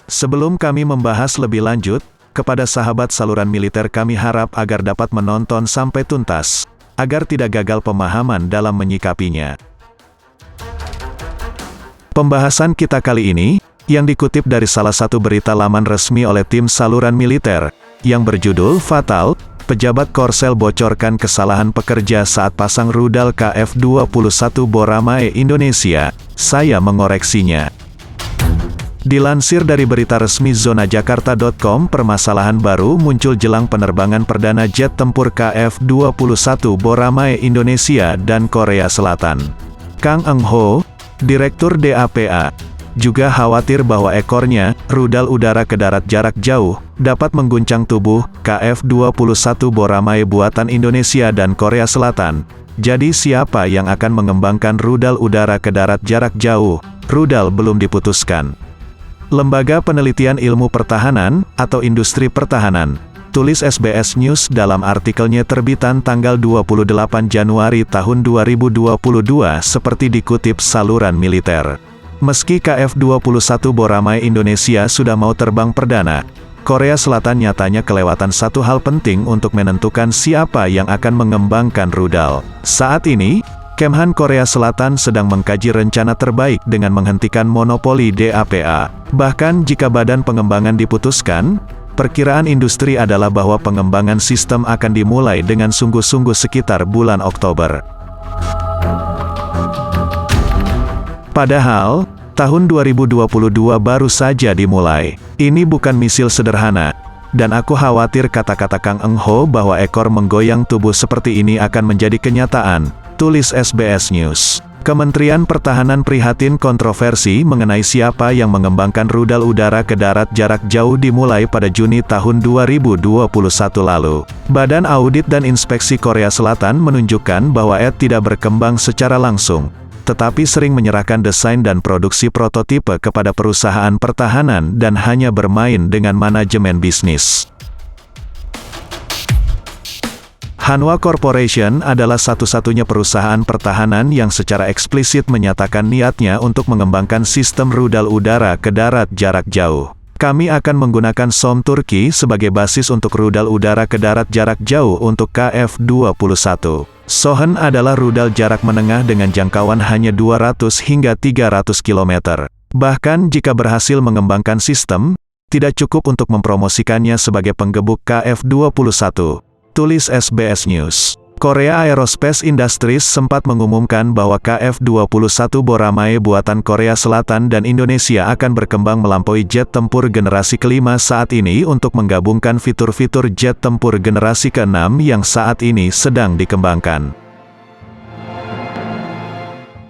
Sebelum kami membahas lebih lanjut, kepada sahabat saluran militer kami harap agar dapat menonton sampai tuntas, agar tidak gagal pemahaman dalam menyikapinya. Pembahasan kita kali ini, yang dikutip dari salah satu berita laman resmi oleh tim saluran militer, yang berjudul Fatal, pejabat Korsel bocorkan kesalahan pekerja saat pasang rudal KF-21 Boramae Indonesia, saya mengoreksinya. Dilansir dari berita resmi zonajakarta.com, permasalahan baru muncul jelang penerbangan perdana jet tempur KF-21 Boramae Indonesia dan Korea Selatan. Kang Eng Ho, Direktur DAPA, juga khawatir bahwa ekornya, rudal udara ke darat jarak jauh, dapat mengguncang tubuh KF-21 Boramae buatan Indonesia dan Korea Selatan. Jadi siapa yang akan mengembangkan rudal udara ke darat jarak jauh? Rudal belum diputuskan. Lembaga Penelitian Ilmu Pertahanan, atau Industri Pertahanan, tulis SBS News dalam artikelnya terbitan tanggal 28 Januari tahun 2022 seperti dikutip saluran militer. Meski KF-21 Boramae Indonesia sudah mau terbang perdana, Korea Selatan nyatanya kelewatan satu hal penting untuk menentukan siapa yang akan mengembangkan rudal. Saat ini, Kemhan Korea Selatan sedang mengkaji rencana terbaik dengan menghentikan monopoli DAPA. Bahkan jika badan pengembangan diputuskan, perkiraan industri adalah bahwa pengembangan sistem akan dimulai dengan sungguh-sungguh sekitar bulan Oktober. Padahal, tahun 2022 baru saja dimulai. Ini bukan misil sederhana, dan aku khawatir kata-kata Kang Eng Ho bahwa ekor menggoyang tubuh seperti ini akan menjadi kenyataan, tulis SBS News. Kementerian Pertahanan prihatin kontroversi mengenai siapa yang mengembangkan rudal udara ke darat jarak jauh dimulai pada Juni tahun 2021 lalu. Badan Audit dan Inspeksi Korea Selatan menunjukkan bahwa ET tidak berkembang secara langsung, tetapi sering menyerahkan desain dan produksi prototipe kepada perusahaan pertahanan dan hanya bermain dengan manajemen bisnis. Hanwha Corporation adalah satu-satunya perusahaan pertahanan yang secara eksplisit menyatakan niatnya untuk mengembangkan sistem rudal udara ke darat jarak jauh. Kami akan menggunakan SOM Turki sebagai basis untuk rudal udara ke darat jarak jauh untuk KF-21. SOHN adalah rudal jarak menengah dengan jangkauan hanya 200 hingga 300 km. Bahkan jika berhasil mengembangkan sistem, tidak cukup untuk mempromosikannya sebagai penggebuk KF-21, tulis SBS News. Korea Aerospace Industries sempat mengumumkan bahwa KF-21 Boramae buatan Korea Selatan dan Indonesia akan berkembang melampaui jet tempur generasi kelima saat ini untuk menggabungkan fitur-fitur jet tempur generasi ke-6 yang saat ini sedang dikembangkan.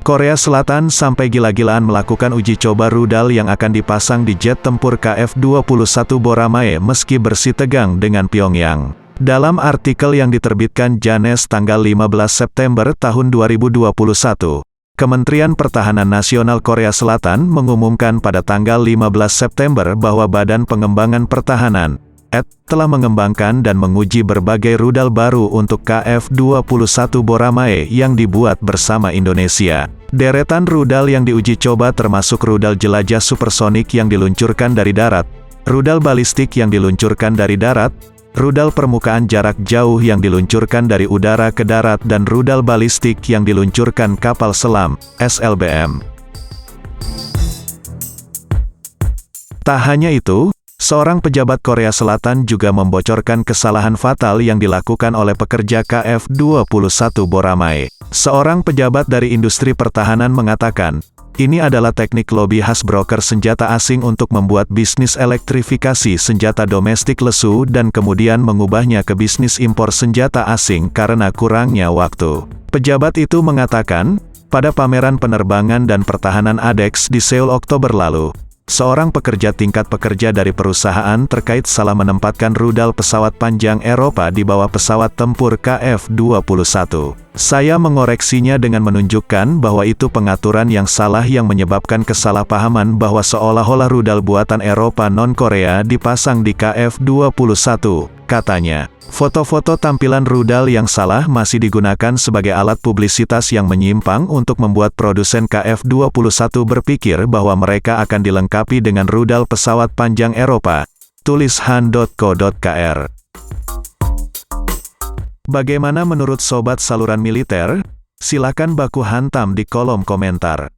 Korea Selatan sampai gila-gilaan melakukan uji coba rudal yang akan dipasang di jet tempur KF-21 Boramae meski bersitegang dengan Pyongyang. Dalam artikel yang diterbitkan Janes tanggal 15 September tahun 2021, Kementerian Pertahanan Nasional Korea Selatan mengumumkan pada tanggal 15 September bahwa Badan Pengembangan Pertahanan, ET, telah mengembangkan dan menguji berbagai rudal baru untuk KF-21 Boramae yang dibuat bersama Indonesia. Deretan rudal yang diuji coba termasuk rudal jelajah supersonik yang diluncurkan dari darat, rudal balistik yang diluncurkan dari darat, rudal permukaan jarak jauh yang diluncurkan dari udara ke darat dan rudal balistik yang diluncurkan kapal selam, SLBM. Tak hanya itu, seorang pejabat Korea Selatan juga membocorkan kesalahan fatal yang dilakukan oleh pekerja KF-21 Boramae. Seorang pejabat dari industri pertahanan mengatakan, ini adalah teknik lobi khas broker senjata asing untuk membuat bisnis elektrifikasi senjata domestik lesu dan kemudian mengubahnya ke bisnis impor senjata asing karena kurangnya waktu. Pejabat itu mengatakan, pada pameran penerbangan dan pertahanan ADEX di Seoul Oktober lalu, seorang pekerja tingkat pekerja dari perusahaan terkait salah menempatkan rudal pesawat panjang Eropa di bawah pesawat tempur KF-21. Saya mengoreksinya dengan menunjukkan bahwa itu pengaturan yang salah yang menyebabkan kesalahpahaman bahwa seolah-olah rudal buatan Eropa non-Korea dipasang di KF-21, katanya. Foto-foto tampilan rudal yang salah masih digunakan sebagai alat publisitas yang menyimpang untuk membuat produsen KF-21 berpikir bahwa mereka akan dilengkapi dengan rudal pesawat panjang Eropa, tulis han.co.kr. Bagaimana menurut sobat saluran militer? Silakan baku hantam di kolom komentar.